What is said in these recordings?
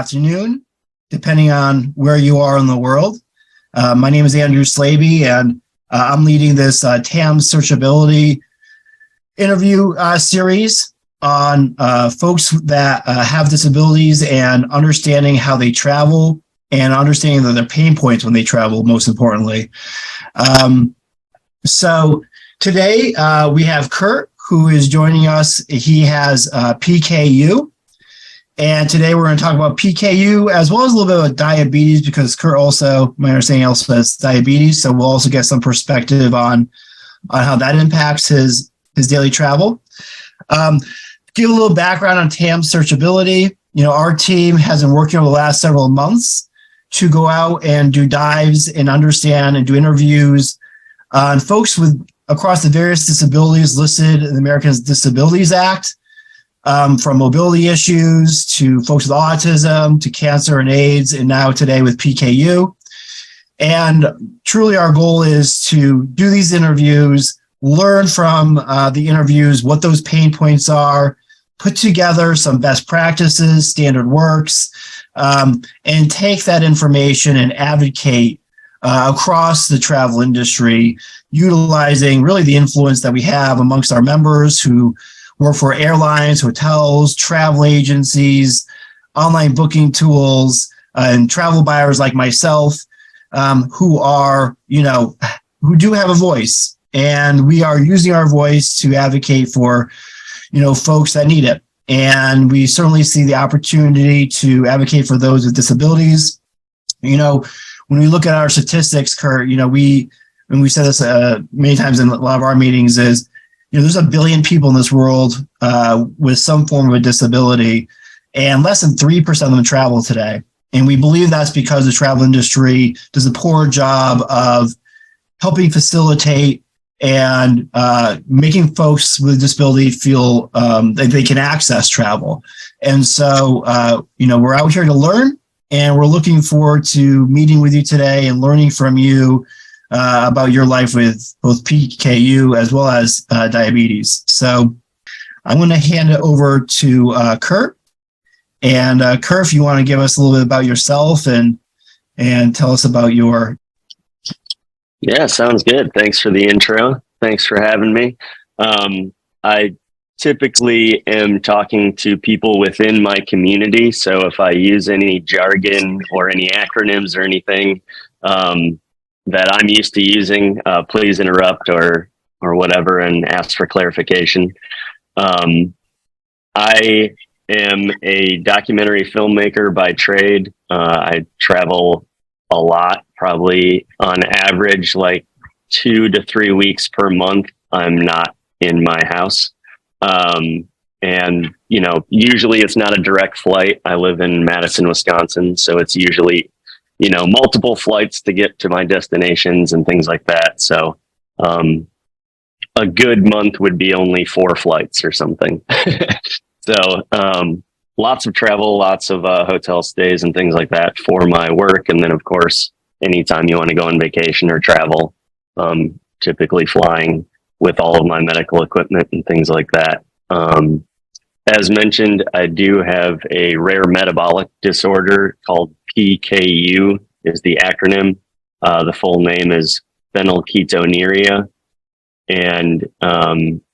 afternoon, depending on where you are in the world. My name is Andrew Slaby, and I'm leading this TAMS searchability interview series on folks that have disabilities and understanding how they travel and understanding their pain points when they travel, most importantly. So today we have Kurt, who is joining us. He has PKU. And today we're going to talk about PKU as well as a little bit about diabetes, because Kurt also, my understanding, also has diabetes. So we'll also get some perspective on how that impacts his daily travel. Give a little background on TAMS searchability. You know, our team has been working over the last several months to go out and do dives and understand and do interviews on folks with across the various disabilities listed in the Americans Disabilities Act. From mobility issues to folks with autism to cancer and AIDS, and now today with PKU. And truly our goal is to do these interviews, learn from the interviews what those pain points are, put together some best practices, standard works, and take that information and advocate across the travel industry, utilizing really the influence that we have amongst our members who work for airlines, hotels, travel agencies, online booking tools, and travel buyers like myself, who are, who do have a voice. And we are using our voice to advocate for, folks that need it. And we certainly see the opportunity to advocate for those with disabilities. When we look at our statistics, Kurt, and we said this many times in a lot of our meetings is, there's 1 billion people in this world with some form of a disability, and less than 3% of them travel today. And we believe that's because the travel industry does a poor job of helping facilitate and making folks with disability feel that they can access travel. And so, we're out here to learn, and we're looking forward to meeting with you today and learning from you about your life with both PKU as well as diabetes. So I'm going to hand it over to Kurt. And Kurt, if you want to give us a little bit about yourself and tell us about your... Yeah, sounds good. Thanks for the intro. Thanks for having me. I typically am talking to people within my community. So if I use any jargon or any acronyms or anything, that I'm used to using, please interrupt or whatever and ask for clarification. I am a documentary filmmaker by trade. I travel a lot, probably on average, like 2 to 3 weeks per month. I'm not in my house. And, usually it's not a direct flight. I live in Madison, Wisconsin. So it's usually multiple flights to get to my destinations and things like that. So, a good month would be only 4 flights or something. So, lots of travel, lots of hotel stays and things like that for my work. And then of course, anytime you want to go on vacation or travel, typically flying with all of my medical equipment and things like that. As mentioned, I do have a rare metabolic disorder called PKU is the acronym. The full name is phenylketonuria. And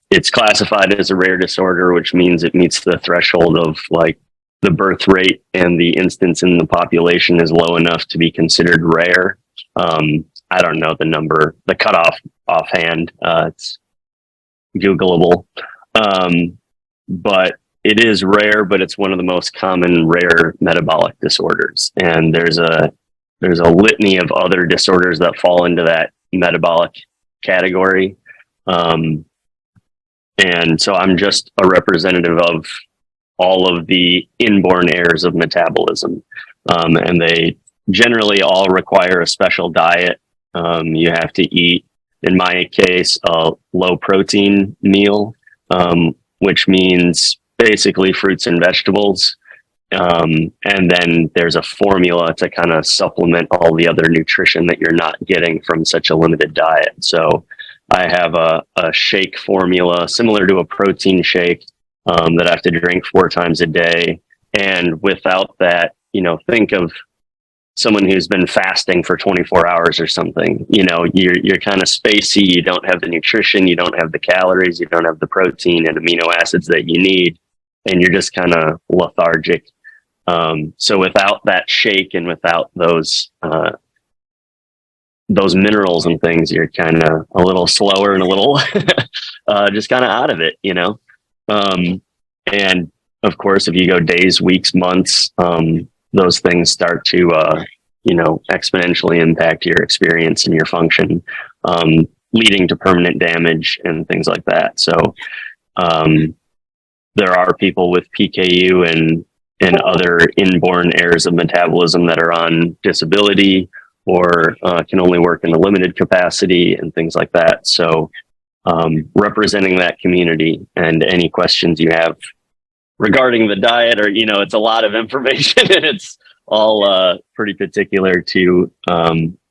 it's classified as a rare disorder, which means it meets the threshold of like the birth rate and the instance in the population is low enough to be considered rare. I don't know the number, the cutoff offhand. It's Googleable. But it is rare, but it's one of the most common rare metabolic disorders. And there's a litany of other disorders that fall into that metabolic category. And so I'm just a representative of all of the inborn errors of metabolism. And they generally all require a special diet. You have to eat, in my case, a low protein meal, which means basically fruits and vegetables. And then there's a formula to kind of supplement all the other nutrition that you're not getting from such a limited diet. So I have a shake formula similar to a protein shake that I have to drink 4 times a day. And without that, think of someone who's been fasting for 24 hours or something. You're kind of spacey. You don't have the nutrition, you don't have the calories, you don't have the protein and amino acids that you need, and you're just kind of lethargic. So without that shake and without those minerals and things, you're kind of a little slower and a little just kind of out of it, and of course, if you go days, weeks, months, those things start to, exponentially impact your experience and your function, leading to permanent damage and things like that. So, there are people with PKU and other inborn errors of metabolism that are on disability or can only work in a limited capacity and things like that. So, representing that community and any questions you have regarding the diet, or it's a lot of information and it's all pretty particular to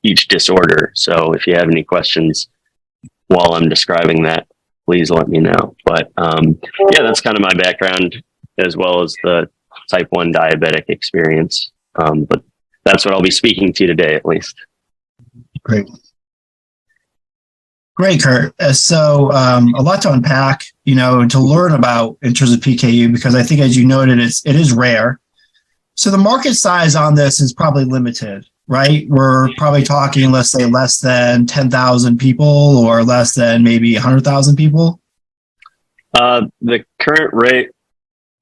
each disorder. So if you have any questions while I'm describing that, please let me know. But that's kind of my background, as well as the type 1 diabetic experience. But that's what I'll be speaking to today, at least. Great, Kurt. So a lot to unpack, to learn about in terms of PKU, because I think, as you noted, it is rare. So the market size on this is probably limited, right? We're probably talking, let's say, less than 10,000 people or less than maybe 100,000 people. The current rate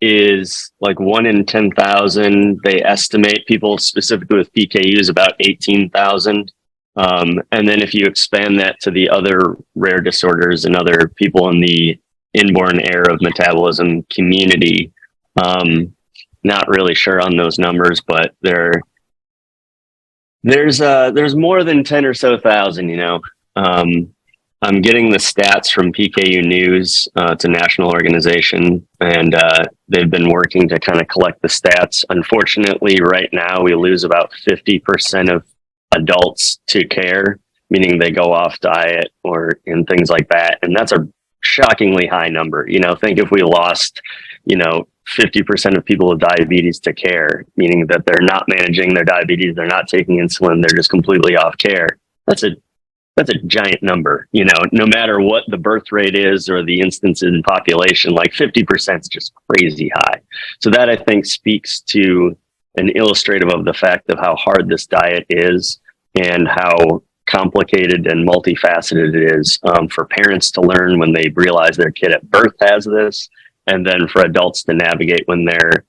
is like 1 in 10,000. They estimate people specifically with PKU is about 18,000. And then if you expand that to the other rare disorders and other people in the inborn error of metabolism community, not really sure on those numbers, but there's more than 10 or so thousand, I'm getting the stats from PKU News. It's a national organization, and they've been working to kind of collect the stats. Unfortunately, right now we lose about 50% of adults to care, meaning they go off diet or and things like that. And that's a shockingly high number. Think if we lost, 50% of people with diabetes to care, meaning that they're not managing their diabetes, they're not taking insulin, they're just completely off care. That's a giant number, no matter what the birth rate is or the instance in population, like 50% is just crazy high. So that, I think, speaks to an illustrative of the fact of how hard this diet is and how complicated and multifaceted it is for parents to learn when they realize their kid at birth has this, and then for adults to navigate when they're,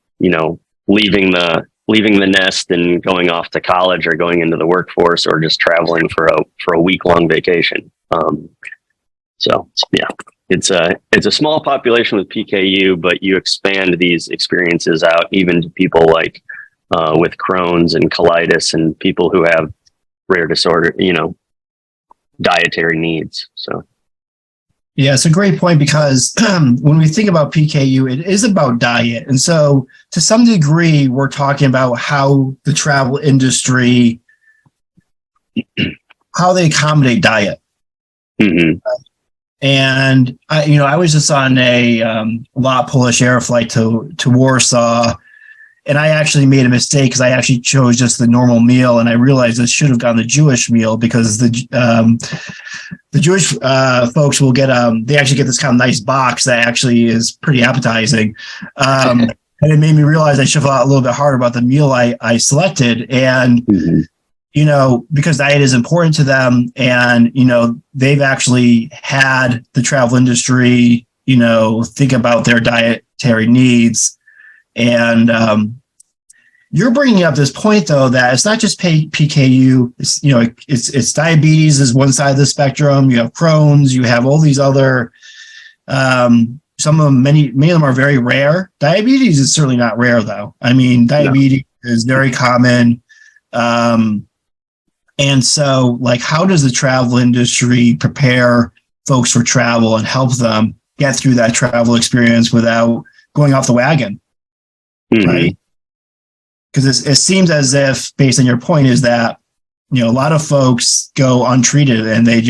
leaving the nest and going off to college or going into the workforce or just traveling for a week-long vacation. It's a small population with PKU, but you expand these experiences out even to people like with Crohn's and colitis and people who have rare disorder, dietary needs. So. Yeah, it's a great point, because when we think about PKU, it is about diet. And so to some degree, we're talking about how the travel industry, how they accommodate diet. Mm-hmm. And I was just on a lot Polish air flight to Warsaw, and I actually made a mistake because I actually chose just the normal meal, and I realized I should have gotten the Jewish meal, because the Jewish folks will get they actually get this kind of nice box that actually is pretty appetizing, and it made me realize I should have thought a little bit harder about the meal I selected, and because diet is important to them, and they've actually had the travel industry think about their dietary needs. And you're bringing up this point, though, that it's not just PKU. It's diabetes is one side of the spectrum. You have Crohn's. You have all these other. Some of them, many of them are very rare. Diabetes is certainly not rare, though. I mean, diabetes is very common. And so, how does the travel industry prepare folks for travel and help them get through that travel experience without going off the wagon? Mm-hmm. Right? Because it seems as if, based on your point, is that a lot of folks go untreated and they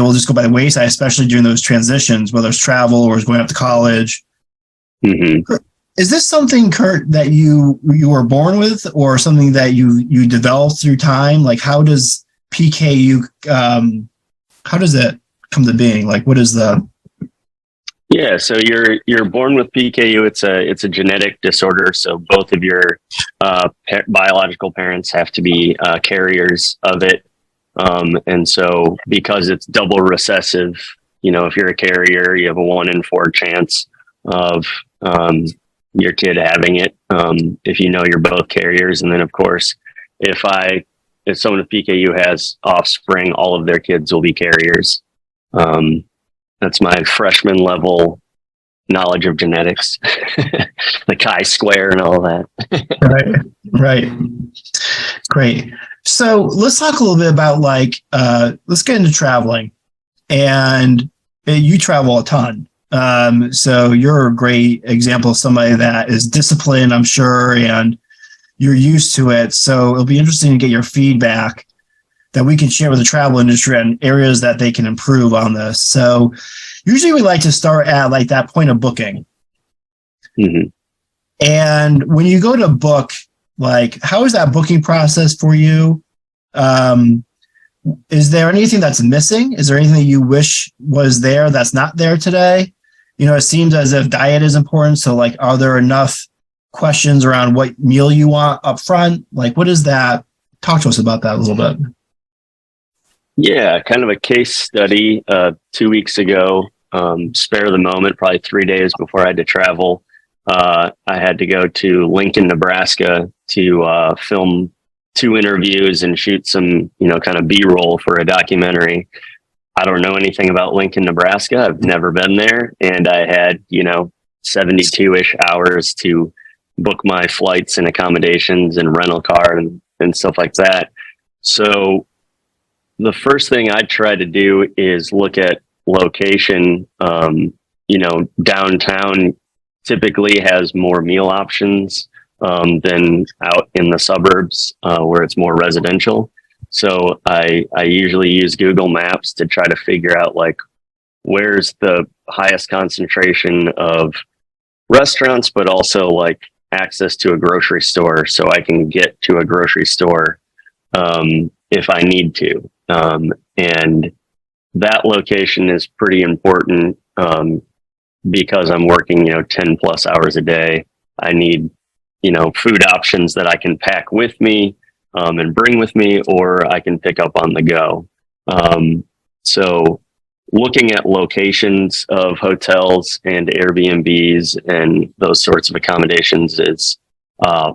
will just go by the wayside, especially during those transitions, whether it's travel or it's going up to college. Mm-hmm. Is this something, Kurt, that you were born with, or something that you developed through time? Like, how does PKU, how does it come to being? Like, what is the? Yeah, so you're born with PKU. It's a genetic disorder. So both of your biological parents have to be carriers of it. And so because it's double recessive, if you're a carrier, you have a 1 in 4 chance of your kid having it. If you're both carriers, and then of course, if someone with PKU has offspring, all of their kids will be carriers. That's my freshman level knowledge of genetics, the chi-square and all that. Right. Great. So let's talk a little bit about let's get into traveling. And you travel a ton. So you're a great example of somebody that is disciplined, I'm sure, and you're used to it. So it'll be interesting to get your feedback that we can share with the travel industry and areas that they can improve on this. So usually we like to start at that point of booking. Mm-hmm. And when you go to book, how is that booking process for you? Is there anything that's missing? Is there anything that you wish was there that's not there today? It seems as if diet is important. So are there enough questions around what meal you want up front? What is that? Talk to us about that a little bit. Yeah, kind of a case study 2 weeks ago, spare the moment, probably 3 days before I had to travel. I had to go to Lincoln, Nebraska to film 2 interviews and shoot some, kind of B-roll for a documentary. I don't know anything about Lincoln, Nebraska. I've never been there. And I had, 72-ish hours to book my flights and accommodations and rental car and stuff like that. So the first thing I try to do is look at location. Downtown typically has more meal options than out in the suburbs where it's more residential. So I usually use Google Maps to try to figure out where's the highest concentration of restaurants, but also access to a grocery store, so I can get to a grocery store if I need to. And that location is pretty important because I'm working, 10 plus hours a day. I need, food options that I can pack with me and bring with me, or I can pick up on the go. So looking at locations of hotels and Airbnbs and those sorts of accommodations is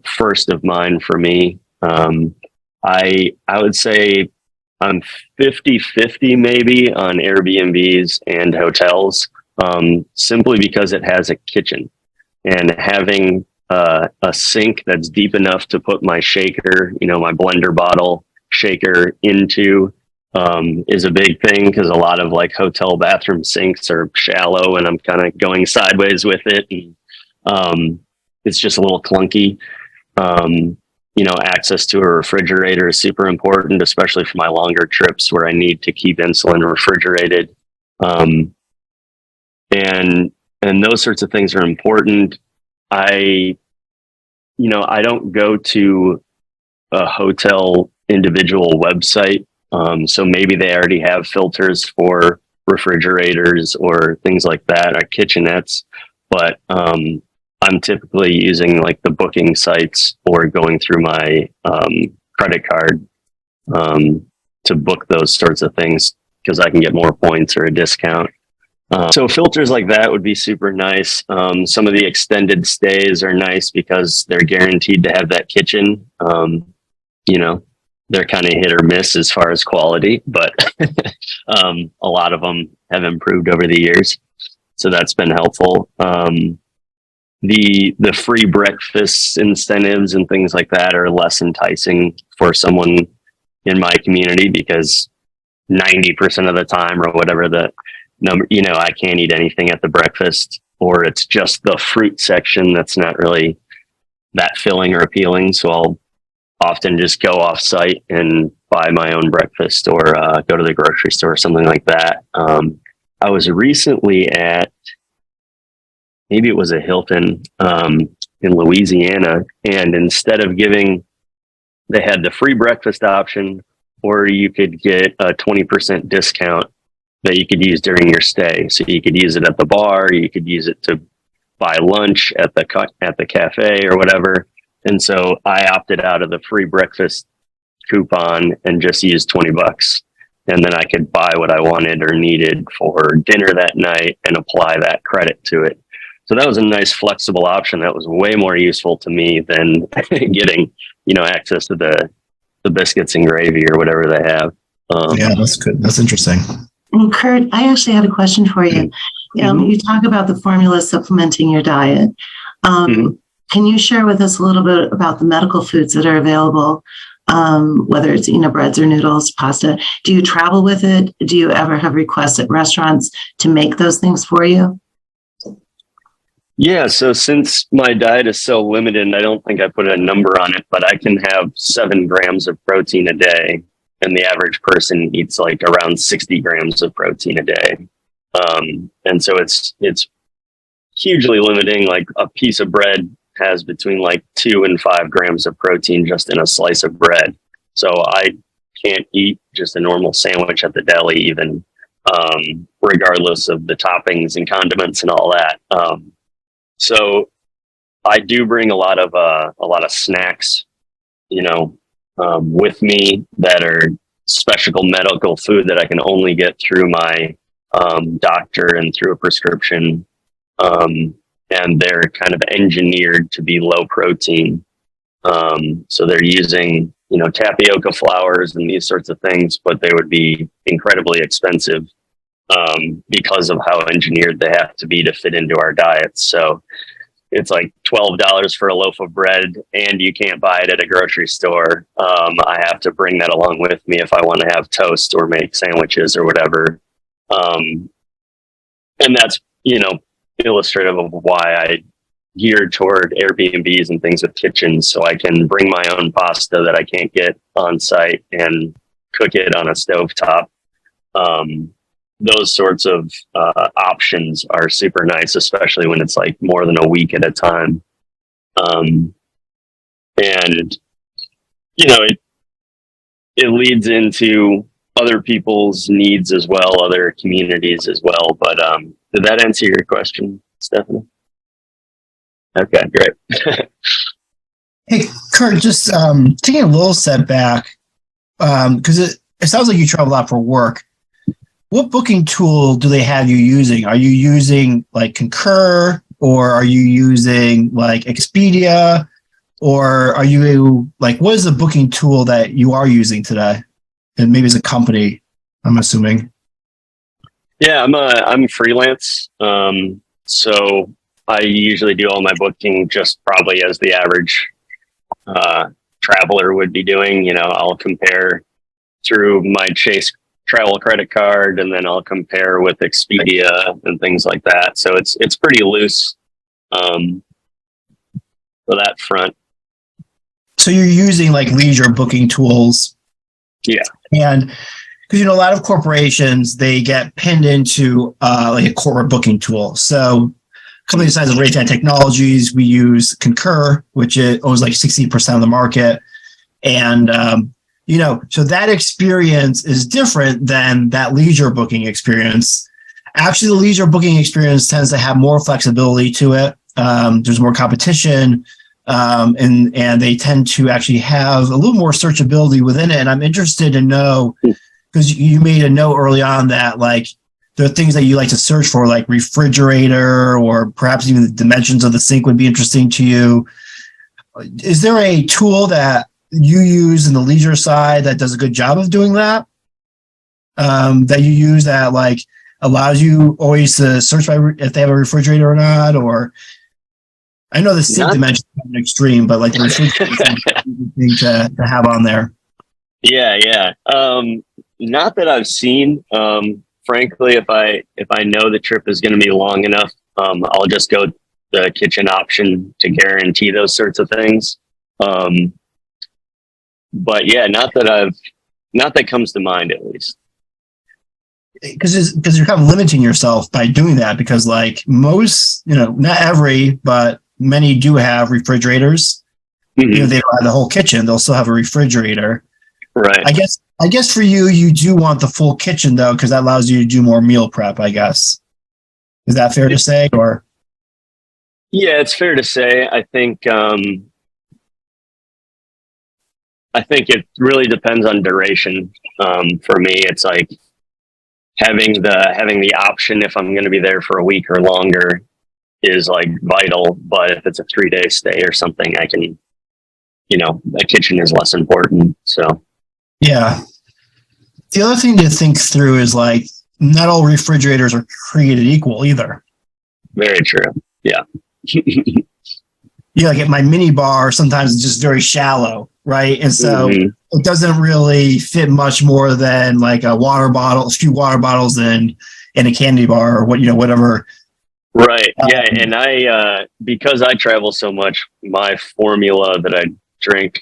first of mind for me. I would say I'm 50-50 maybe on Airbnbs and hotels, simply because it has a kitchen, and having a sink that's deep enough to put my shaker, my blender bottle shaker into is a big thing, because a lot of hotel bathroom sinks are shallow and I'm kind of going sideways with it. And it's just a little clunky. Access to a refrigerator is super important, especially for my longer trips where I need to keep insulin refrigerated. And those sorts of things are important. I don't go to a hotel individual website. So maybe they already have filters for refrigerators or things like that, or kitchenettes, but I'm typically using the booking sites or going through my credit card to book those sorts of things, because I can get more points or a discount. So filters like that would be super nice. Some of the extended stays are nice because they're guaranteed to have that kitchen. They're kind of hit or miss as far as quality, but a lot of them have improved over the years. So that's been helpful. The free breakfast incentives and things like that are less enticing for someone in my community, because 90% of the time, or whatever the number, I can't eat anything at the breakfast, or it's just the fruit section that's not really that filling or appealing. So I'll often just go off site and buy my own breakfast, or go to the grocery store or something like that. I was recently at maybe it was a Hilton in Louisiana, and instead of they had the free breakfast option, or you could get a 20% discount that you could use during your stay. So you could use it at the bar, you could use it to buy lunch at the cafe or whatever. And so I opted out of the free breakfast coupon and just used $20. And then I could buy what I wanted or needed for dinner that night and apply that credit to it. So that was a nice flexible option that was way more useful to me than getting, access to the biscuits and gravy or whatever they have. Yeah, that's good. That's interesting. And Kurt, I actually had a question for you. You talk about the formula supplementing your diet. Can you share with us a little bit about the medical foods that are available, whether it's breads or noodles, pasta? Do you travel with it? Do you ever have requests at restaurants to make those things for you? Yeah, so since my diet is so limited, I don't think I put a number on it, but I can have 7 grams of protein a day, and the average person eats like around 60 grams of protein a day. And so it's hugely limiting. Like a piece of bread has between like 2 and 5 grams of protein just in a slice of bread. So I can't eat just a normal sandwich at the deli, even regardless of the toppings and condiments and all that. So I do bring a lot of snacks, with me that are special medical food that I can only get through my doctor and through a prescription. And they're kind of engineered to be low protein. So they're using, tapioca flours and these sorts of things, but they would be incredibly expensive because of how engineered they have to be to fit into our diets. So it's like $12 for a loaf of bread, and you can't buy it at a grocery store. I have to bring that along with me if I want to have toast or make sandwiches or whatever. And that's, illustrative of why I geared toward Airbnbs and things with kitchens, so I can bring my own pasta that I can't get on site and cook it on a stovetop. Those sorts of options are super nice, especially when it's like more than a week at a time. And, it leads into other people's needs as well, other communities as well. But did that answer your question, Stephanie? Okay, great. Hey, Kurt, just taking a little step back, because it sounds like you travel a lot for work. What booking tool do they have you using? Are you using like Concur, or are you using like Expedia, or are you like, what is the booking tool that you are using today? And maybe as a company, I'm assuming. Yeah, I'm freelance. So I usually do all my booking just probably as the average traveler would be doing. I'll compare through my Chase travel credit card, and then I'll compare with Expedia and things like that. So it's pretty loose for that front. So you're using like leisure booking tools. Yeah. And because, a lot of corporations, they get pinned into like a corporate booking tool. So companies the size of Raytheon Technologies, we use Concur, which owns like 60% of the market. And, so that experience is different than that leisure booking experience. Actually, the leisure booking experience tends to have more flexibility to it. There's more competition, and they tend to actually have a little more searchability within it. And I'm interested to know, because you made a note early on that like there are things that you like to search for, like refrigerator, or perhaps even the dimensions of the sink would be interesting to you. Is there a tool that you use in the leisure side that does a good job of doing that? That you use that like allows you always to search by if they have a refrigerator or not? Or I know the sink dimension is an extreme, but like the refrigerator thing to have on there. Yeah. Not that I've seen. Frankly, if I know the trip is going to be long enough, I'll just go the kitchen option to guarantee those sorts of things. But yeah, not that comes to mind, at least. because you're kind of limiting yourself by doing that, because like most, not every, but many do have refrigerators. Mhm. They don't have the whole kitchen, they'll still have a refrigerator. Right. I guess for you do want the full kitchen though, because that allows you to do more meal prep, I guess. Is that fair to say? Or Yeah, it's fair to say. I think it really depends on duration. For me, it's like having the option if I'm going to be there for a week or longer is like vital. But if it's a 3-day stay or something, I can, a kitchen is less important. So yeah. The other thing to think through is like not all refrigerators are created equal either. very true. Yeah. Like at my mini bar, sometimes it's just very shallow, right? And so Mhm. it doesn't really fit much more than like a few water bottles in a candy bar or whatever. Right. Yeah. And because I travel so much, my formula that I drink,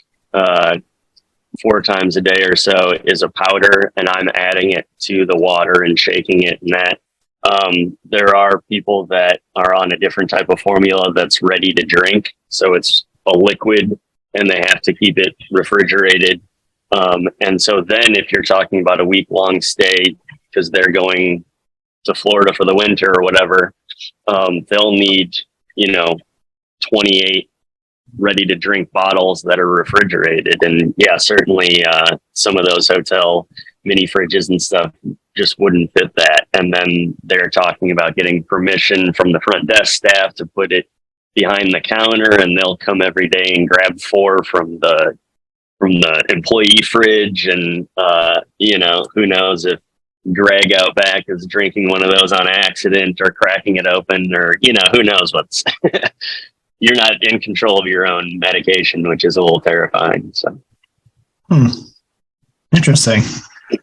4 times a day or so is a powder, and I'm adding it to the water and shaking it. And that, there are people that are on a different type of formula that's ready to drink. So it's a liquid and they have to keep it refrigerated. And so then if you're talking about a week-long stay, because they're going to Florida for the winter or whatever, they'll need, 28 ready to drink bottles that are refrigerated. And yeah, certainly some of those hotel mini fridges and stuff just wouldn't fit that. And then they're talking about getting permission from the front desk staff to put it behind the counter, and they'll come every day and grab 4 from the employee fridge. And who knows if Greg out back is drinking one of those on accident or cracking it open, or who knows what's you're not in control of your own medication, which is a little terrifying. So Interesting.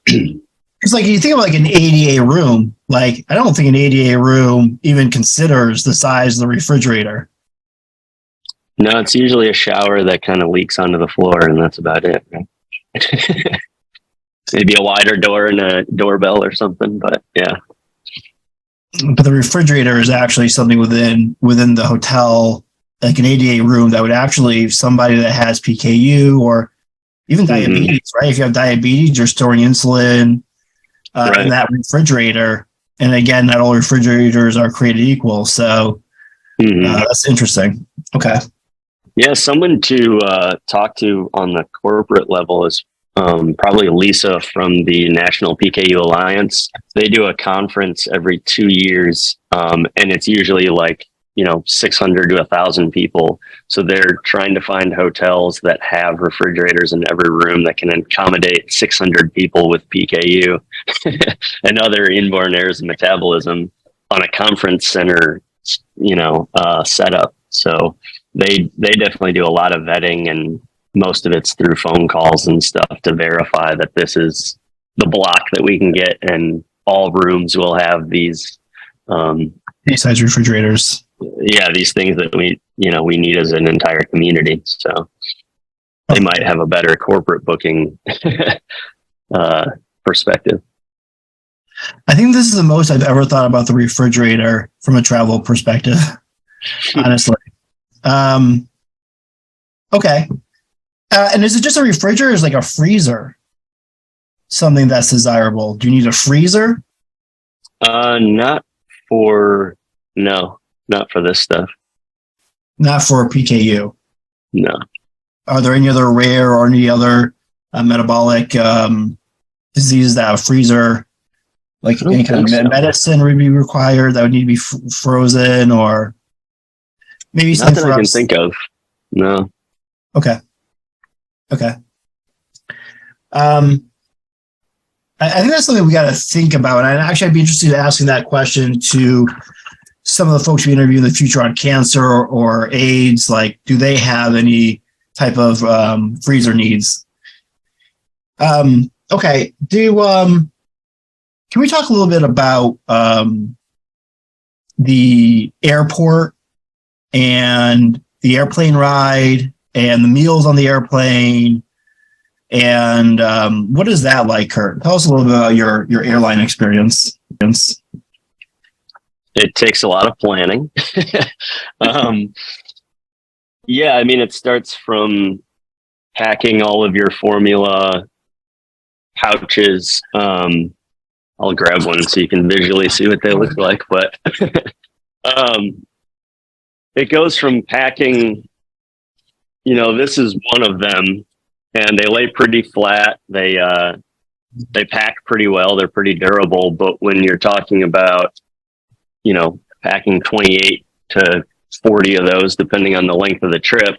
It's like you think of like an ADA room, like I don't think an ADA room even considers the size of the refrigerator. no, it's usually a shower that kind of leaks onto the floor, and that's about it, right? Maybe a wider door and a doorbell or something, but yeah. But the refrigerator is actually something within the hotel, like an ADA room that would actually, somebody that has PKU or even diabetes, right? If you have diabetes, you're storing insulin in that refrigerator. And again, not all refrigerators are created equal. So that's interesting. Okay. Yeah, someone to talk to on the corporate level is probably Lisa from the National PKU Alliance. They do a conference every 2 years, and it's usually like 600 to 1,000 people. So they're trying to find hotels that have refrigerators in every room that can accommodate 600 people with PKU and other inborn errors of metabolism on a conference center, setup. So they definitely do a lot of vetting, and most of it's through phone calls and stuff to verify that this is the block that we can get, and all rooms will have these size refrigerators. Yeah, these things that we need as an entire community. So they might have a better corporate booking perspective. I think this is the most I've ever thought about the refrigerator from a travel perspective, honestly. Okay. And is it just a refrigerator, or is it like a freezer something that's desirable? Do you need a freezer? Not for this stuff. Not for PKU. No. Are there any other rare or any other metabolic diseases that a freezer, like any kind of medicine, would be required that would need to be frozen, or maybe something for I can think of? No. Okay. I think that's something we got to think about. And actually, I'd be interested in asking that question to some of the folks we interview in the future on cancer or AIDS. Like, do they have any type of freezer needs? Okay. Can we talk a little bit about the airport and the airplane ride and the meals on the airplane And what is that like, Kurt? Tell us a little bit about your airline experience. It takes a lot of planning. Yeah, I mean, it starts from packing all of your formula pouches. I'll grab one so you can visually see what they look like. But it goes from packing, this is one of them, and they lay pretty flat. They pack pretty well. They're pretty durable. But when you're talking about, packing 28 to 40 of those, depending on the length of the trip,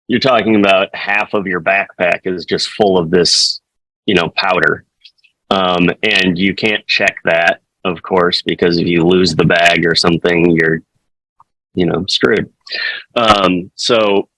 you're talking about half of your backpack is just full of this, powder. And you can't check that, of course, because if you lose the bag or something, you're, screwed. So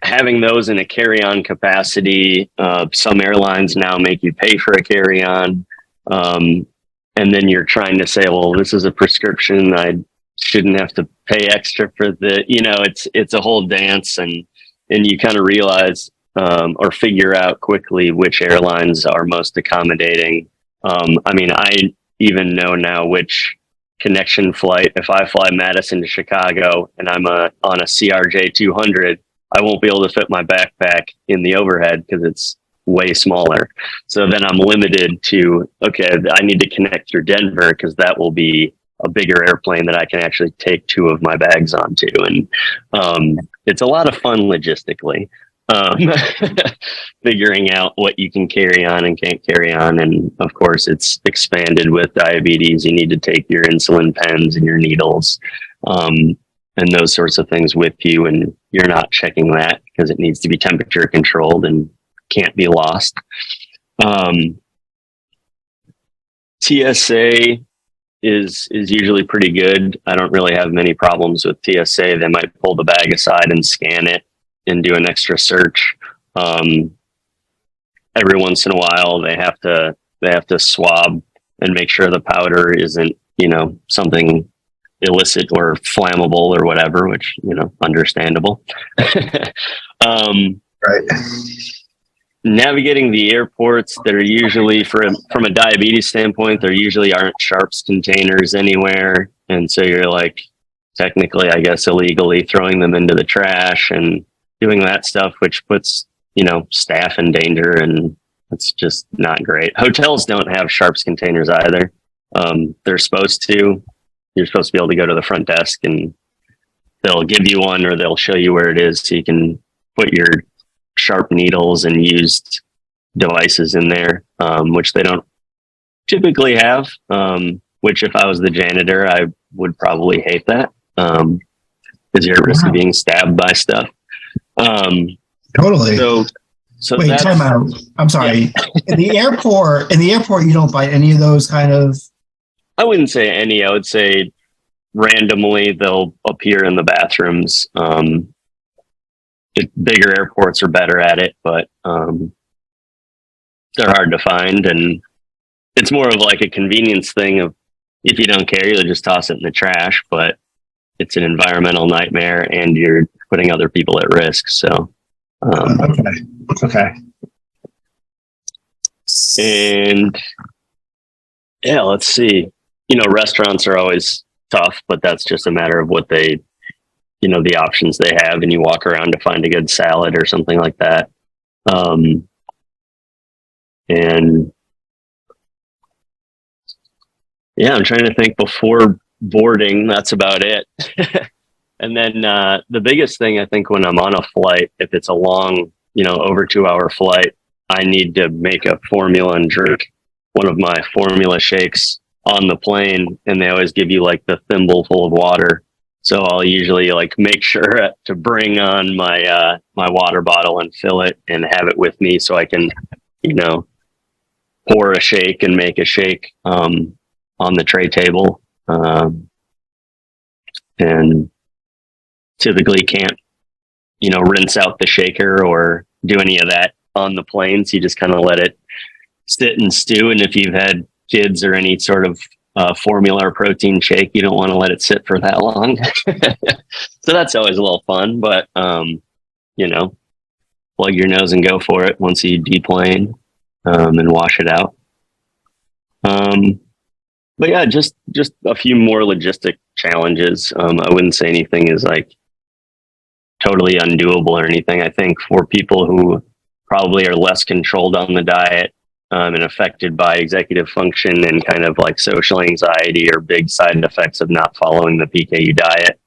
having those in a carry-on capacity, some airlines now make you pay for a carry-on. And then you're trying to say, well, this is a prescription. I shouldn't have to pay extra for it's a whole dance, and you kind of realize or figure out quickly which airlines are most accommodating. I mean, I even know now which connection flight, if I fly Madison to Chicago and I'm on a CRJ 200, I won't be able to fit my backpack in the overhead because it's way smaller. So then I'm limited to, okay, I need to connect through Denver because that will be a bigger airplane that I can actually take two of my bags onto. And it's a lot of fun logistically, figuring out what you can carry on and can't carry on. And of course, it's expanded with diabetes. You need to take your insulin pens and your needles and those sorts of things with you. And you're not checking that because it needs to be temperature controlled and can't be lost. TSA is usually pretty good. I don't really have many problems with TSA. They might pull the bag aside and scan it and do an extra search. Every once in a while, they have to swab and make sure the powder isn't, something illicit or flammable or whatever, which, understandable. Right. Navigating the airports, they're usually, from a diabetes standpoint, there usually aren't sharps containers anywhere. And so you're like, technically, I guess, illegally throwing them into the trash and doing that stuff, which puts, staff in danger. And it's just not great. Hotels don't have sharps containers either. They're supposed to. You're supposed to be able to go to the front desk and they'll give you one or they'll show you where it is so you can put your sharp needles and used devices in there, which they don't typically have, which if I was the janitor, I would probably hate that because you're at risk of being stabbed by stuff. Totally. So wait, time out. I'm sorry. Yeah. In the airport, you don't find any of those kind of. I wouldn't say any. I would say randomly they'll appear in the bathrooms. Bigger airports are better at it, but they're hard to find, and it's more of like a convenience thing of if you don't care, you'll just toss it in the trash, but it's an environmental nightmare and you're putting other people at risk. So okay. And yeah, let's see. Restaurants are always tough, but that's just a matter of what they, the options they have, and you walk around to find a good salad or something like that. And yeah, I'm trying to think before boarding, that's about it. And then the biggest thing, I think, when I'm on a flight, if it's a long, over 2-hour flight, I need to make a formula and drink one of my formula shakes on the plane. And they always give you like the thimble full of water. So I'll usually make sure to bring on my my water bottle and fill it and have it with me so I can, pour a shake and make a shake on the tray table. And typically can't, rinse out the shaker or do any of that on the plane. So you just kind of let it sit and stew. And if you've had kids or any sort of formula or protein shake, you don't want to let it sit for that long. So that's always a little fun, but plug your nose and go for it once you deplane and wash it out. But yeah, just a few more logistic challenges. I wouldn't say anything is like totally undoable or anything. I think for people who probably are less controlled on the diet and affected by executive function and kind of like social anxiety or big side effects of not following the PKU diet,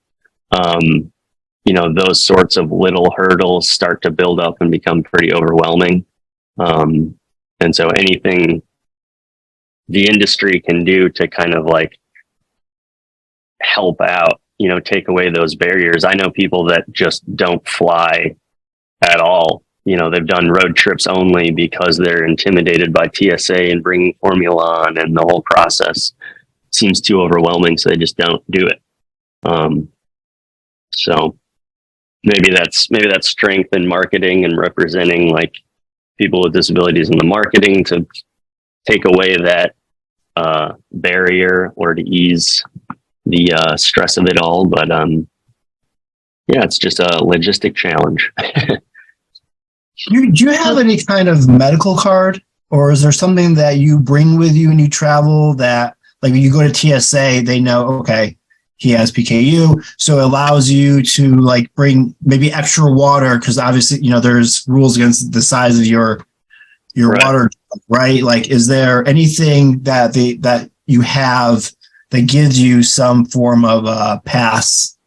those sorts of little hurdles start to build up and become pretty overwhelming. And so anything the industry can do to kind of like help out, take away those barriers. I know people that just don't fly at all. They've done road trips only because they're intimidated by TSA and bringing formula on, and the whole process seems too overwhelming. So they just don't do it. So maybe that's strength in marketing and representing like people with disabilities in the marketing to take away that barrier or to ease the stress of it all. But it's just a logistic challenge. Do you have any kind of medical card, or is there something that you bring with you when you travel that, like when you go to TSA, they know, okay, he has PKU, so it allows you to like bring maybe extra water, because obviously, there's rules against the size of your Right. water, right? Like, is there anything that you have that gives you some form of a pass?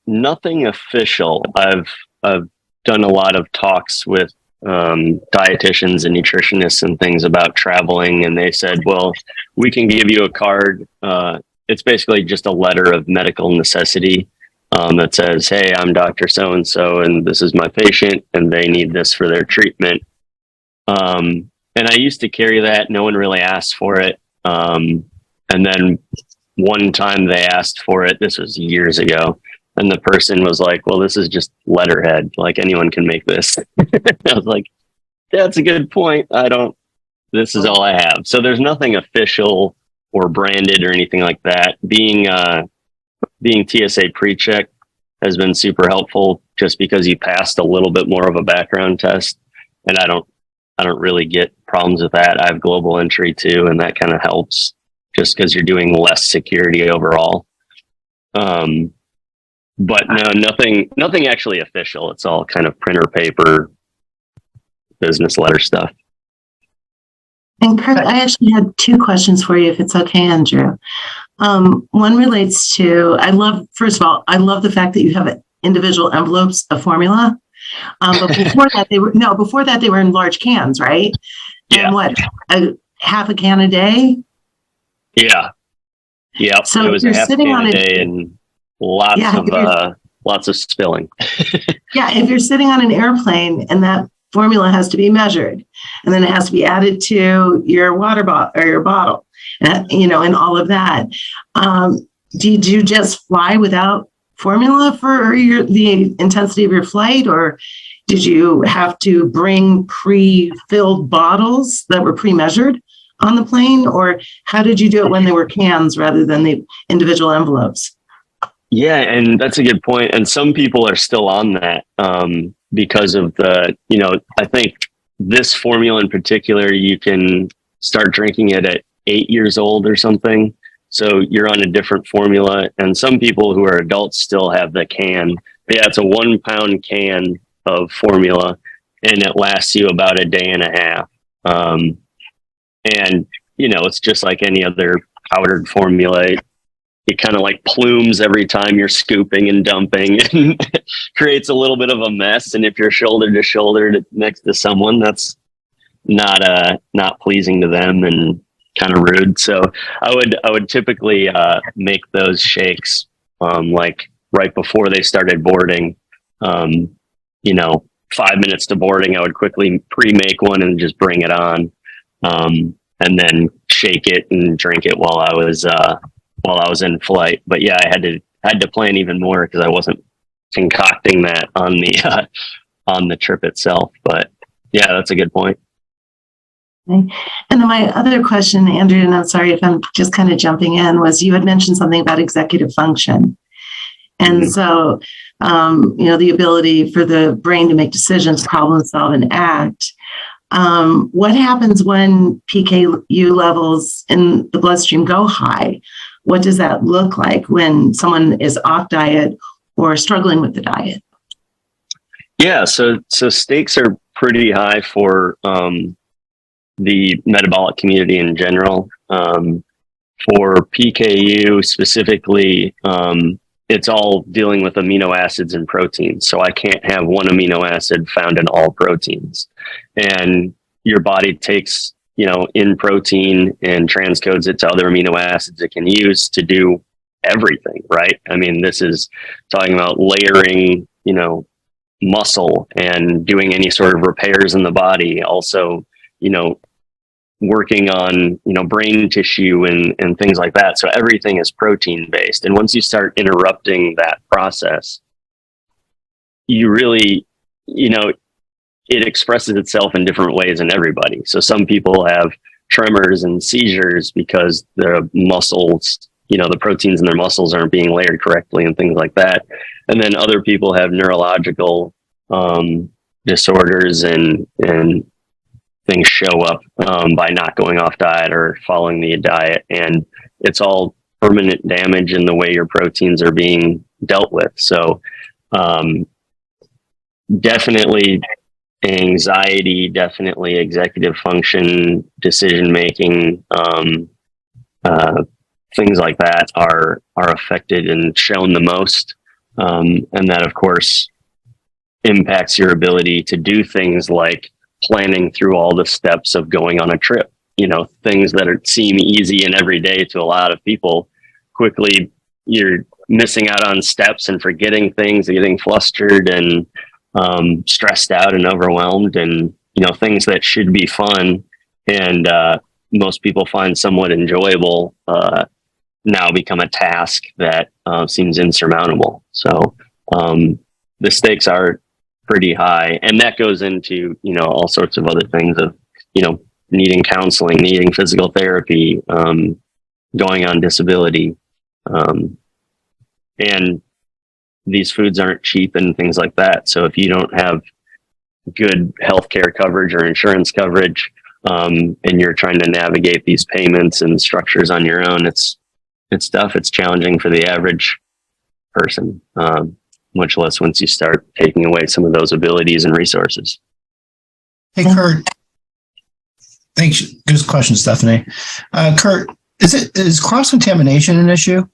Nothing official. I've done a lot of talks with dietitians and nutritionists and things about traveling, and they said, well, we can give you a card. It's basically just a letter of medical necessity that says, hey, I'm Dr. So-and-so, and this is my patient, and they need this for their treatment. And I used to carry that. No one really asked for it. And then one time they asked for it. This was years ago. And the person was like, well, this is just letterhead. Like anyone can make this. I was like, that's a good point. This is all I have. So there's nothing official or branded or anything like that. Being TSA pre-check has been super helpful just because you passed a little bit more of a background test. And I don't really get problems with that. I have global entry too, and that kind of helps just because you're doing less security overall. But no, nothing actually official. It's all kind of printer paper, business letter stuff. And Kirk, I actually had two questions for you, if it's okay, Andrew. One relates to, first of all, I love the fact that you have individual envelopes of formula. But before that, they were in large cans, right? Yeah. And what, half a can a day? Yeah. Yeah. So it was a half can a day and lots of spilling. Yeah. If you're sitting on an airplane and that formula has to be measured, and then it has to be added to your water bottle or your bottle, and all of that. Did you just fly without formula for the intensity of your flight, or did you have to bring pre-filled bottles that were pre-measured on the plane, or how did you do it when they were cans rather than the individual envelopes? Yeah, and that's a good point. And some people are still on that because of I think this formula in particular, you can start drinking it at 8 years old or something. So you're on a different formula. And some people who are adults still have the can. Yeah, it's a 1 pound can of formula, and it lasts you about a day and a half. And, it's just like any other powdered formula. It kind of like plumes every time you're scooping and dumping and creates a little bit of a mess. And if you're shoulder to shoulder next to someone, that's not pleasing to them and kind of rude. So I would typically make those shakes like right before they started boarding. 5 minutes to boarding, I would quickly pre-make one and just bring it on, and then shake it and drink it while I was in flight. But yeah, I had to plan even more because I wasn't concocting that on the trip itself. But yeah, that's a good point. Okay. And then my other question, Andrew, and I'm sorry if I'm just kind of jumping in, was you had mentioned something about executive function. And so, the ability for the brain to make decisions, problem solve, and act. What happens when PKU levels in the bloodstream go high? What does that look like when someone is off diet or struggling with the diet? Yeah, so stakes are pretty high for the metabolic community in general. For PKU specifically, it's all dealing with amino acids and proteins. So I can't have one amino acid found in all proteins. And your body takes, in protein and transcodes it to other amino acids it can use to do everything, right? I mean, this is talking about layering, muscle and doing any sort of repairs in the body. Also, working on brain tissue and things like that. So everything is protein based, and once you start interrupting that process, you really it expresses itself in different ways in everybody. So some people have tremors and seizures because the muscles, the proteins in their muscles aren't being layered correctly and things like that. And then other people have neurological disorders and things show up by not going off diet or following the diet. And it's all permanent damage in the way your proteins are being dealt with. So definitely anxiety, definitely executive function, decision making, things like that are affected and shown the most. And that, of course, impacts your ability to do things like planning through all the steps of going on a trip. Things that seem easy and everyday to a lot of people, quickly you're missing out on steps and forgetting things, getting flustered and stressed out and overwhelmed, and things that should be fun and most people find somewhat enjoyable now become a task that seems insurmountable. So the stakes are pretty high, and that goes into all sorts of other things of needing counseling, needing physical therapy, going on disability, and these foods aren't cheap and things like that. So if you don't have good healthcare coverage or insurance coverage, and you're trying to navigate these payments and structures on your own, it's tough. It's challenging for the average person, much less once you start taking away some of those abilities and resources. Hey, Kurt. Thanks. Good question, Stephanie. Kurt, is cross-contamination an issue?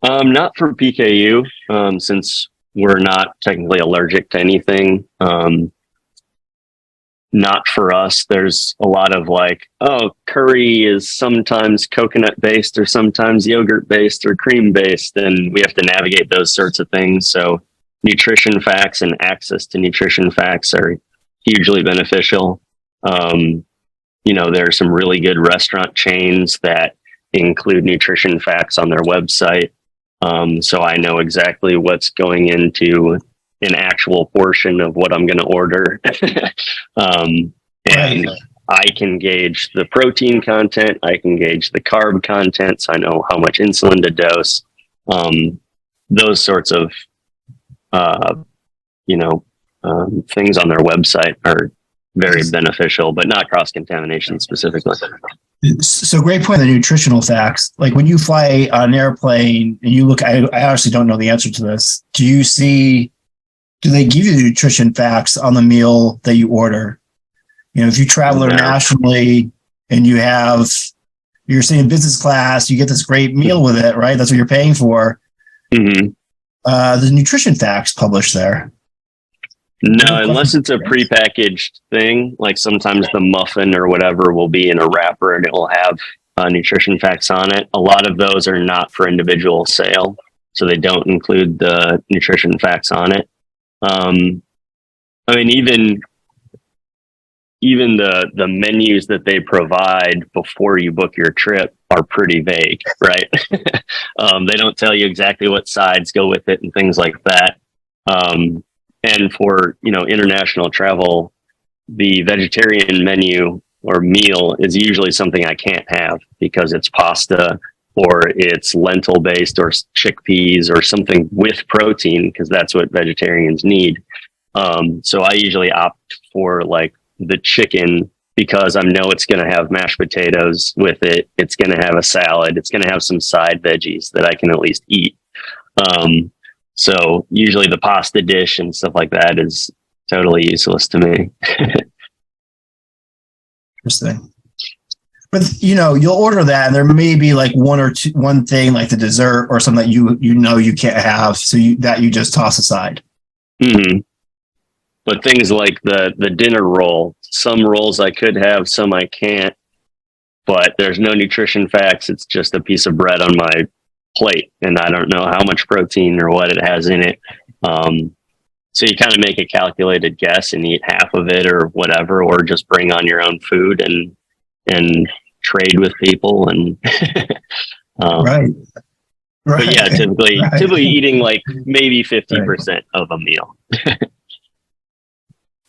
Not for PKU, since we're not technically allergic to anything. Not for us. There's a lot of curry is sometimes coconut based or sometimes yogurt based or cream based, and we have to navigate those sorts of things. So nutrition facts and access to nutrition facts are hugely beneficial. There are some really good restaurant chains that include nutrition facts on their website. So I know exactly what's going into an actual portion of what I'm going to order. And I can gauge the protein content. I can gauge the carb content. So I know how much insulin to dose. Those sorts of, things on their website are very beneficial, but not cross-contamination specifically. So great point on the nutritional facts. Like when you fly on an airplane and you look, I honestly don't know the answer to this. Do they give you the nutrition facts on the meal that you order? If you travel internationally and you're sitting in business class, you get this great meal with it, right? That's what you're paying for. Mm-hmm. The nutrition facts published there. No, unless it's a prepackaged thing, like sometimes the muffin or whatever will be in a wrapper and it will have nutrition facts on it. A lot of those are not for individual sale, so they don't include the nutrition facts on it. Even the menus that they provide before you book your trip are pretty vague, right? They don't tell you exactly what sides go with it and things like that. And for, international travel, the vegetarian menu or meal is usually something I can't have because it's pasta or it's lentil based or chickpeas or something with protein, because that's what vegetarians need. So I usually opt for like the chicken because I know it's going to have mashed potatoes with it. It's going to have a salad. It's going to have some side veggies that I can at least eat. So usually the pasta dish and stuff like that is totally useless to me. Interesting. But you'll order that, and there may be like one thing like the dessert or something that you can't have, so you just toss aside. Mm-hmm. But things like the dinner roll, some rolls I could have, some I can't. But there's no nutrition facts. It's just a piece of bread on my plate, and I don't know how much protein or what it has in it. So you kind of make a calculated guess and eat half of it or whatever, or just bring on your own food and trade with people. And Right. But yeah, typically eating like maybe 50% right. of a meal.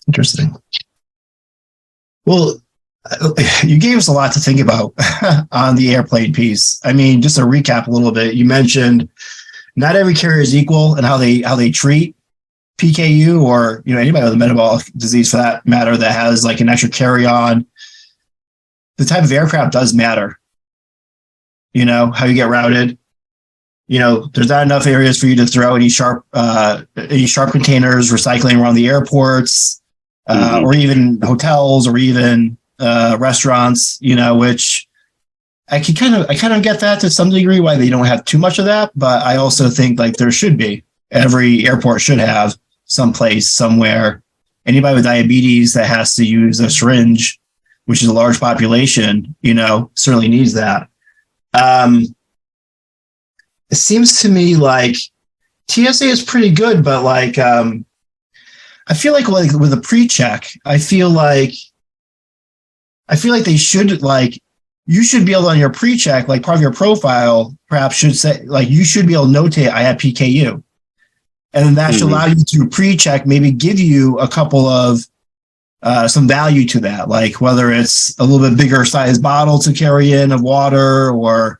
Interesting. Well, you gave us a lot to think about on the airplane piece. I mean, just to recap a little bit, you mentioned not every carrier is equal in how they treat PKU or anybody with a metabolic disease for that matter that has like an extra carry-on. The type of aircraft does matter. How you get routed. There's not enough areas for you to throw any sharp containers, recycling around the airports, or even hotels, or even restaurants. Which I kind of get that to some degree why they don't have too much of that, but I also think like there should be. Every airport should have someplace, somewhere. Anybody with diabetes that has to use a syringe, which is a large population, certainly needs that. It seems to me like TSA is pretty good, but like I feel like with a pre-check, I feel like they should like you should be able to, on your pre-check, like part of your profile, perhaps should say like you should be able to notate I have PKU. And then that should allow you to pre-check, maybe give you a couple of some value to that, like whether it's a little bit bigger size bottle to carry in of water, or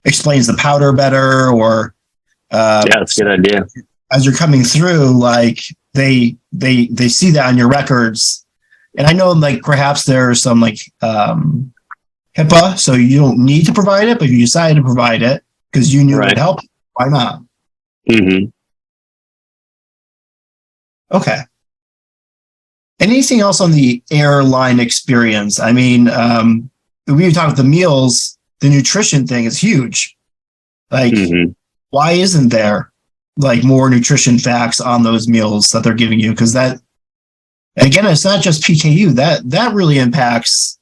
explains the powder better, or yeah, that's a good idea. As you're coming through, like they see that on your records. And I know like perhaps there's some like HIPAA, so you don't need to provide it, but if you decided to provide it because you knew it would help, why not? Mm-hmm. Okay. Anything else on the airline experience? I mean, we talked about the meals, the nutrition thing is huge. Like, why isn't there like more nutrition facts on those meals that they're giving you? Because that, again, it's not just PKU. That really impacts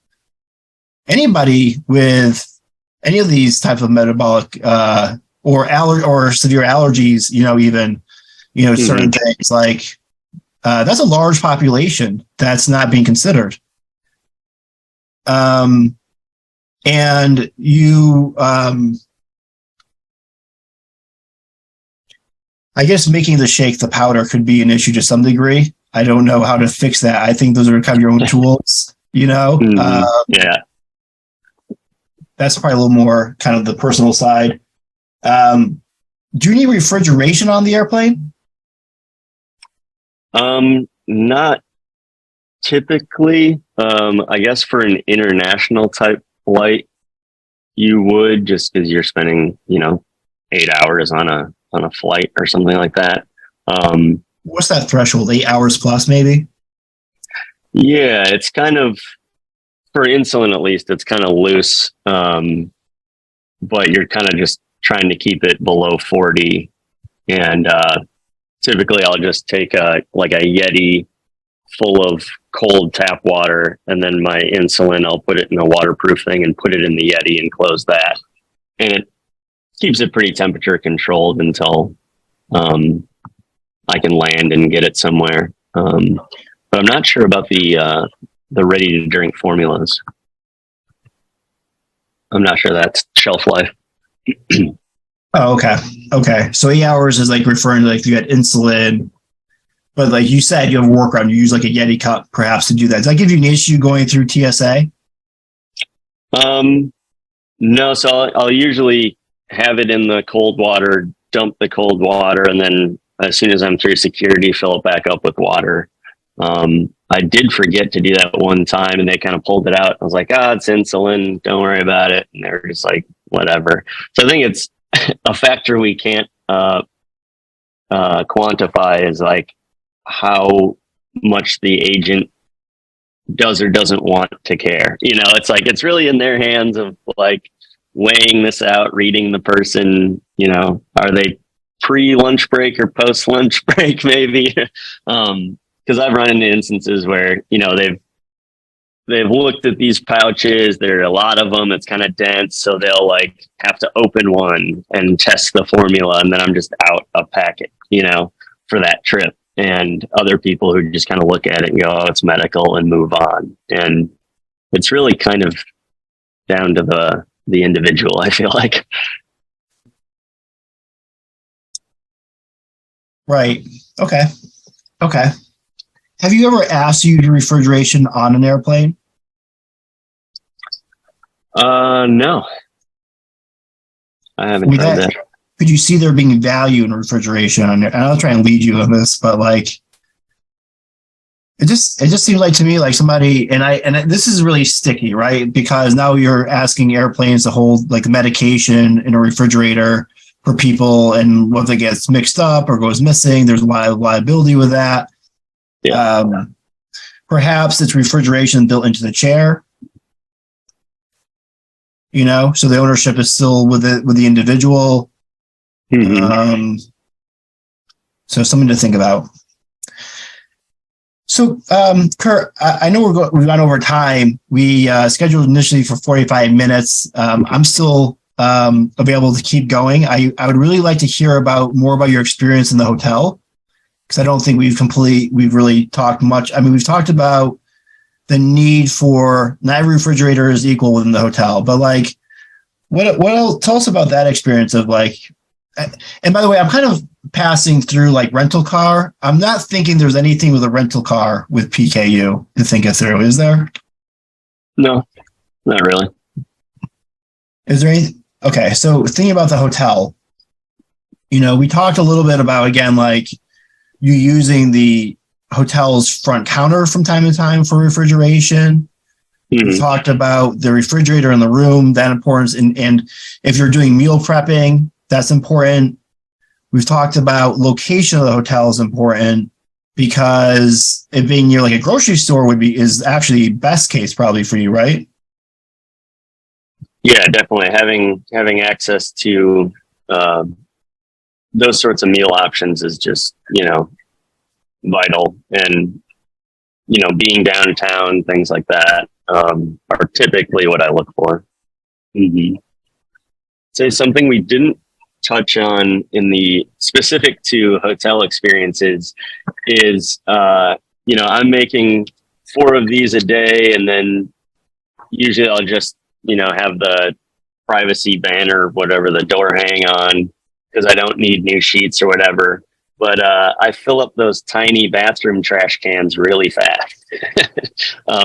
anybody with any of these types of metabolic or severe allergies. Even certain things like that's a large population that's not being considered. And you, I guess making the shake, the powder could be an issue to some degree. I don't know how to fix that. I think those are kind of your own tools, Yeah. That's probably a little more kind of the personal side. Do you need refrigeration on the airplane? Not typically. I guess for an international type flight, you would, just because you're spending, 8 hours on a flight or something like that. What's that threshold? 8 hours plus, maybe? Yeah, it's kind of, for insulin at least, it's kind of loose. But you're kind of just trying to keep it below 40. And typically I'll just take a Yeti full of cold tap water, and then my insulin, I'll put it in a waterproof thing and put it in the Yeti and close that. And it keeps it pretty temperature controlled until I can land and get it somewhere. But I'm not sure about the ready to drink formulas. I'm not sure that's shelf life. Oh, okay. Okay. So 8 hours is like referring to like you had insulin, but like you said, you have a workaround. You use like a Yeti cup perhaps to do that. Does that give you an issue going through TSA? No, so I'll usually have it in the cold water, dump the cold water, and then as soon as I'm through security, fill it back up with water. I did forget to do that one time, and they kind of pulled it out. I was like, it's insulin. Don't worry about it. And they were just like, whatever. So I think it's a factor we can't quantify is like how much the agent does or doesn't want to care. It's like it's really in their hands of like weighing this out, reading the person. Are they pre-lunch break or post-lunch break? Maybe because I've run into instances where they've looked at these pouches. There are a lot of them. It's kind of dense, so they'll like have to open one and test the formula, and then I'm just out a packet, for that trip. And other people who just kind of look at it and go, "Oh, it's medical," and move on. And it's really kind of down to the individual, I feel like. Right. Okay. Have you ever asked to use refrigeration on an airplane? No, I haven't tried that. Could you see there being value in refrigeration on there? And I'll try and lead you on this, but like, it just seems like to me like somebody, and this is really sticky, right? Because now you're asking airplanes to hold like medication in a refrigerator for people, and what if it gets mixed up or goes missing, there's a lot of liability with that. Yeah. Perhaps it's refrigeration built into the chair, so the ownership is still with the individual. Mm-hmm. So something to think about. So, Kurt, I know we've gone over time. We scheduled initially for 45 minutes. I'm still available to keep going. I would really like to hear more about your experience in the hotel, because I don't think we've really talked much. I mean, we've talked about the need for not every refrigerator is equal within the hotel, but like, what else? Tell us about that experience of like. And by the way, I'm kind of passing through like rental car. I'm not thinking there's anything with a rental car with PKU to think it through. Is there? No, not really. Is there any? Okay. So thinking about the hotel, we talked a little bit about, again, like you using the hotel's front counter from time to time for refrigeration. Mm-hmm. We talked about the refrigerator in the room, that importance. And if you're doing meal prepping, that's important. We've talked about location of the hotel is important, because it being near like a grocery store is actually best case probably for you, right? Yeah, definitely. Having access to those sorts of meal options is just, vital. And, being downtown, things like that are typically what I look for. Mm-hmm. So something we didn't touch on in the specific to hotel experiences is, I'm making 4 of these a day, and then usually I'll just, have the privacy banner, whatever, the door hang on, because I don't need new sheets or whatever. But I fill up those tiny bathroom trash cans really fast,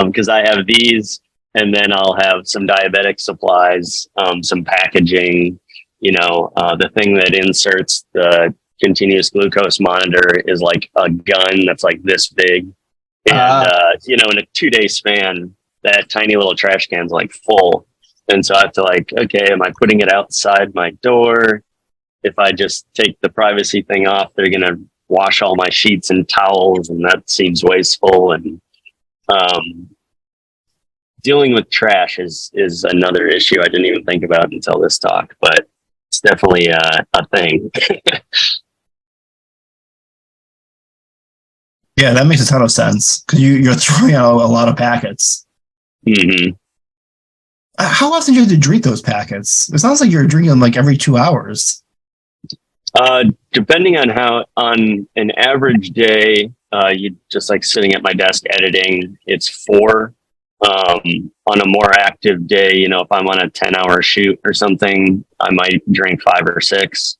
because I have these, and then I'll have some diabetic supplies, some packaging. The thing that inserts the continuous glucose monitor is like a gun that's like this big. And, in a 2-day span, that tiny little trash can's like full. And so I have to like, okay, am I putting it outside my door? If I just take the privacy thing off, they're going to wash all my sheets and towels, and that seems wasteful. And dealing with trash is another issue I didn't even think about until this talk, but it's definitely a thing. Yeah, that makes a ton of sense, because you're throwing out a lot of packets. Mm-hmm. How often do you have to drink those packets? It sounds like you're drinking them like every 2 hours. Depending on an average day, you just like sitting at my desk editing, it's 4. On a more active day, if I'm on a 10-hour shoot or something, I might drink 5 or 6.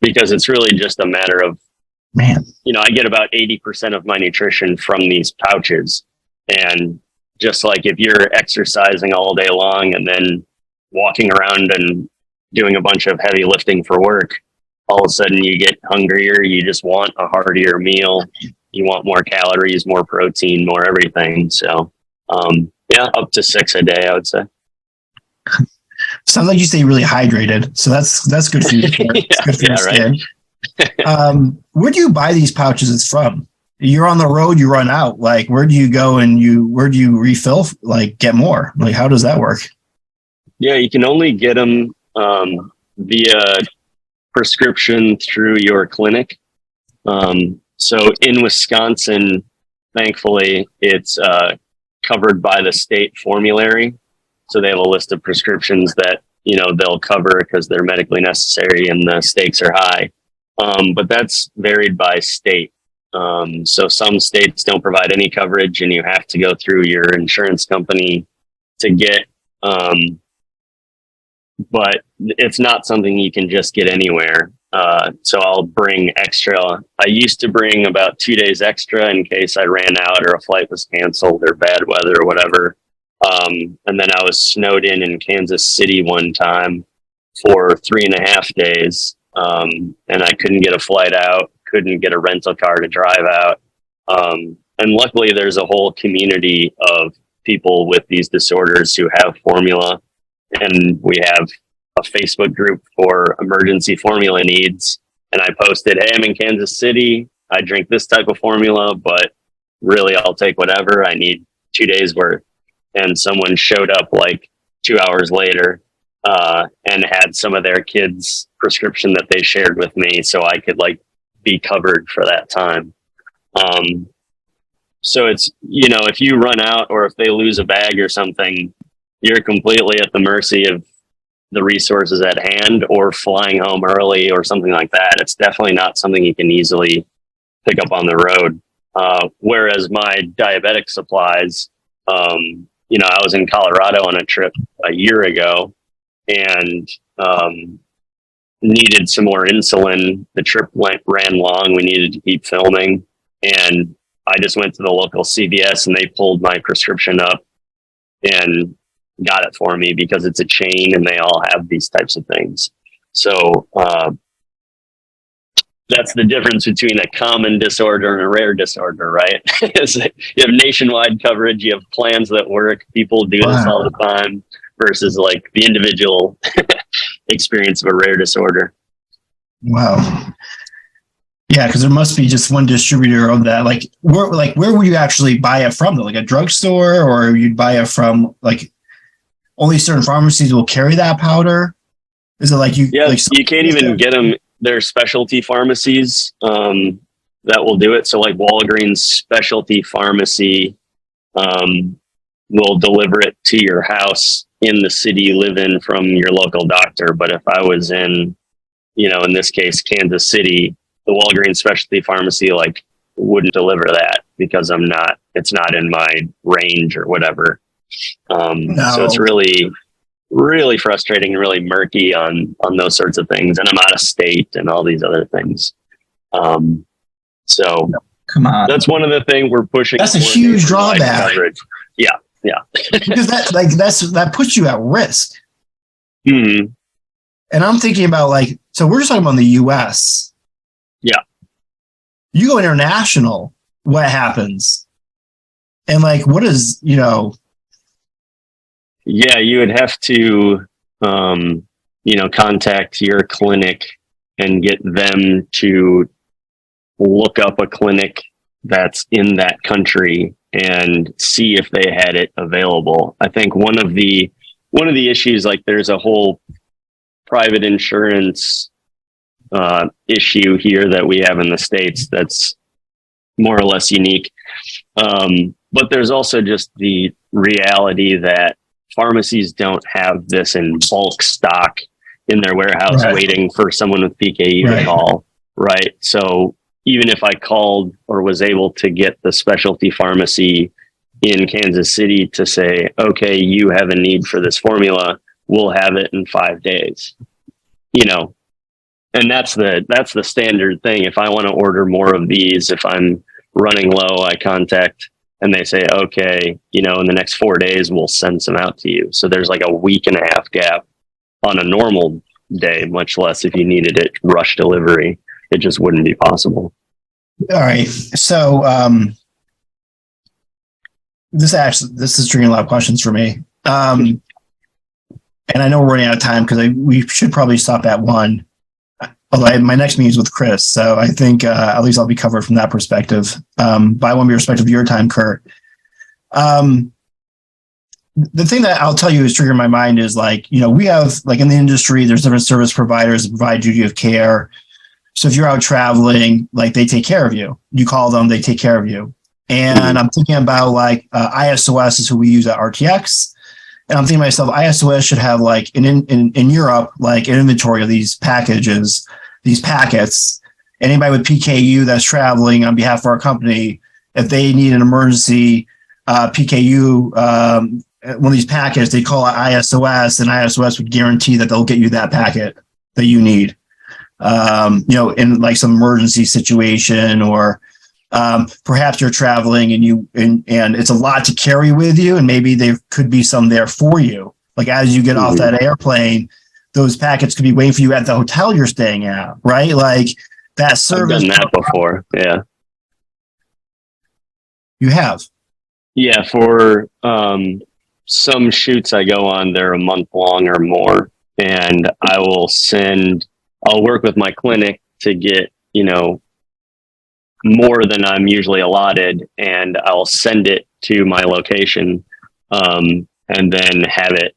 Because it's really just a matter of, I get about 80% of my nutrition from these pouches, and just like if you're exercising all day long and then walking around and doing a bunch of heavy lifting for work, all of a sudden you get hungrier. You just want a heartier meal. You want more calories, more protein, more everything. So, yeah, up to 6 a day, I would say. Sounds like you stay really hydrated. So that's good for you. It's good for your skin. Right. Where do you buy these pouches from? You're on the road, you run out. Like, where do you go and where do you refill, like get more? Like, how does that work? Yeah, you can only get them via prescription through your clinic. So in Wisconsin, thankfully, it's covered by the state formulary. So they have a list of prescriptions that, they'll cover because they're medically necessary and the stakes are high. But that's varied by state. So some states don't provide any coverage and you have to go through your insurance company to get, but it's not something you can just get anywhere. So I'll bring extra. I used to bring about 2 days extra in case I ran out or a flight was canceled or bad weather or whatever. And then I was snowed in Kansas City one time for 3.5 days. And I couldn't get a flight out, couldn't get a rental car to drive out. And luckily there's a whole community of people with these disorders who have formula. And we have a Facebook group for emergency formula needs. And I posted, hey, I'm in Kansas City. I drink this type of formula, but really I'll take whatever. I need 2 days worth. And someone showed up like 2 hours later and had some of their kids' prescription that they shared with me so I could like be covered for that time. So it's, if you run out or if they lose a bag or something, you're completely at the mercy of the resources at hand or flying home early or something like that. It's definitely not something you can easily pick up on the road. Whereas my diabetic supplies, I was in Colorado on a trip a year ago and needed some more insulin. The trip ran long. We needed to keep filming. And I just went to the local CVS and they pulled my prescription up and got it for me because it's a chain and they all have these types of things. So that's the difference between a common disorder and a rare disorder, right? You have nationwide coverage, you have plans that work, people do this all the time versus like the individual experience of a rare disorder. Wow. Yeah, because there must be just one distributor of that. Like where would you actually buy it from? Like a drugstore, or you'd buy it from like only certain pharmacies will carry that powder? Is it like you? Yeah, like you can't even get them. There's specialty pharmacies that will do it. So like Walgreens specialty pharmacy will deliver it to your house in the city you live in from your local doctor. But if I was in, in this case, Kansas City, the Walgreens specialty pharmacy wouldn't deliver that because it's not in my range or whatever. So it's really, really frustrating and really murky on those sorts of things. And I'm out of state and all these other things. So come on, that's one of the things we're pushing. That's a huge drawback. Coverage. Yeah. Because that puts you at risk. Mm-hmm. And I'm thinking about so we're just talking about the US. Yeah. You go international, what happens? And what is, Yeah, you would have to, contact your clinic and get them to look up a clinic that's in that country and see if they had it available. I think one of the issues, there's a whole private insurance issue here that we have in the States that's more or less unique. But there's also just the reality that pharmacies don't have this in bulk stock in their warehouse waiting for someone with PKU to call. Right. So even if I called or was able to get the specialty pharmacy in Kansas City to say, okay, you have a need for this formula, we'll have it in 5 days, and that's the standard thing. If I want to order more of these, if I'm running low, I contact and they say, okay, in the next 4 days, we'll send some out to you. So there's like a week and a half gap on a normal day, much less if you needed it rush delivery. It just wouldn't be possible. All right. So this is triggering a lot of questions for me. And I know we're running out of time because we should probably stop at 1. Although my next meeting is with Chris, so I think at least I'll be covered from that perspective. But I want to be respectful of your time, Kurt. The thing that I'll tell you is triggering my mind is we have in the industry, there's different service providers that provide duty of care. So if you're out traveling, they take care of you. You call them, they take care of you. And I'm thinking about ISOS is who we use at RTX. And I'm thinking to myself, ISOS should have in Europe, an inventory of these packages, these packets. Anybody with PKU that's traveling on behalf of our company, if they need an emergency PKU, one of these packets, they call it ISOS, and ISOS would guarantee that they'll get you that packet that you need. In some emergency situation, or perhaps you're traveling and it's a lot to carry with you, and maybe there could be some there for you. As you get off that airplane, those packets could be waiting for you at the hotel you're staying at, right? That service. I've done that before. Yeah. You have? Yeah. For some shoots I go on, they're a month long or more, and I'll work with my clinic to get, more than I'm usually allotted, and I'll send it to my location, and then have it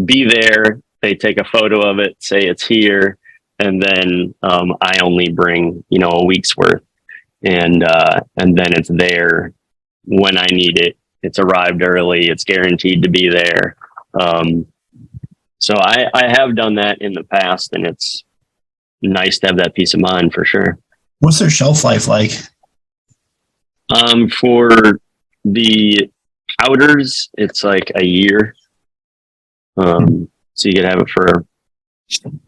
be there. They take a photo of it, say it's here, and then I only bring, a week's worth, and then it's there when I need it. It's arrived early. It's guaranteed to be there. So I have done that in the past, and it's nice to have that peace of mind for sure. What's their shelf life like? For the powders, it's a year. So you could have it for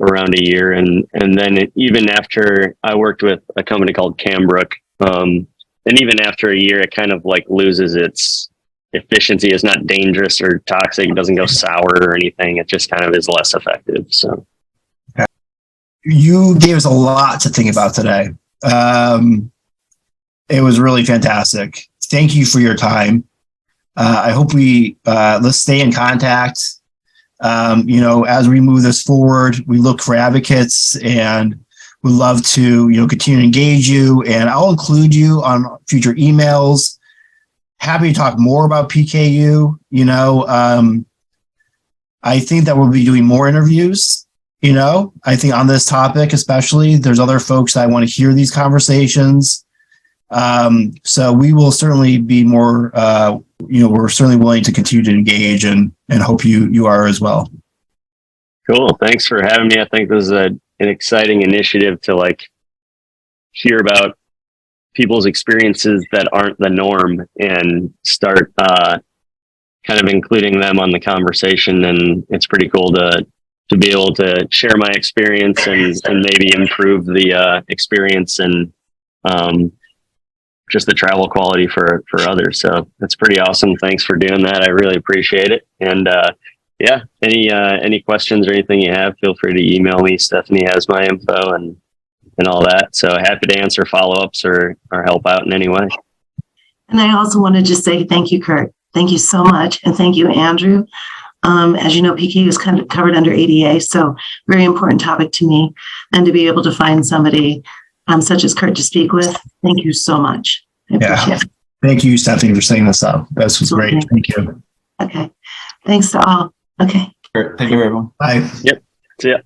around a year, and then even after, I worked with a company called Cambrook, and even after a year, it kind of loses its efficiency. It's not dangerous or toxic. It doesn't go sour or anything. It just kind of is less effective. So you gave us a lot to think about today. It was really fantastic. Thank you for your time. I hope let's stay in contact. As we move this forward, we look for advocates, and we'd love to, continue to engage you, and I'll include you on future emails. Happy to talk more about PKU. I think that we'll be doing more interviews. I think on this topic, especially, there's other folks that want to hear these conversations. So we will certainly be more, we're certainly willing to continue to engage, and hope you are as well. Cool. Thanks for having me. I think this is an exciting initiative to hear about people's experiences that aren't the norm, and start, kind of including them on the conversation. And it's pretty cool to be able to share my experience and maybe improve the experience and just the travel quality for others. So that's pretty awesome. Thanks for doing that. I really appreciate it. And any questions or anything you have, feel free to email me. Stephanie has my info and all that. So happy to answer follow-ups or help out in any way. And I also want to just say thank you, Kurt. Thank you so much. And thank you, Andrew. As you know, PKU is kind of covered under ADA, so very important topic to me. And to be able to find somebody such as Kurt to speak with, thank you so much. I appreciate it. Thank you, Stephanie, for saying this up. This was great. Thank you. Okay. Thanks to all. Okay. Great. Thank you, everyone. Bye. Yep. See ya.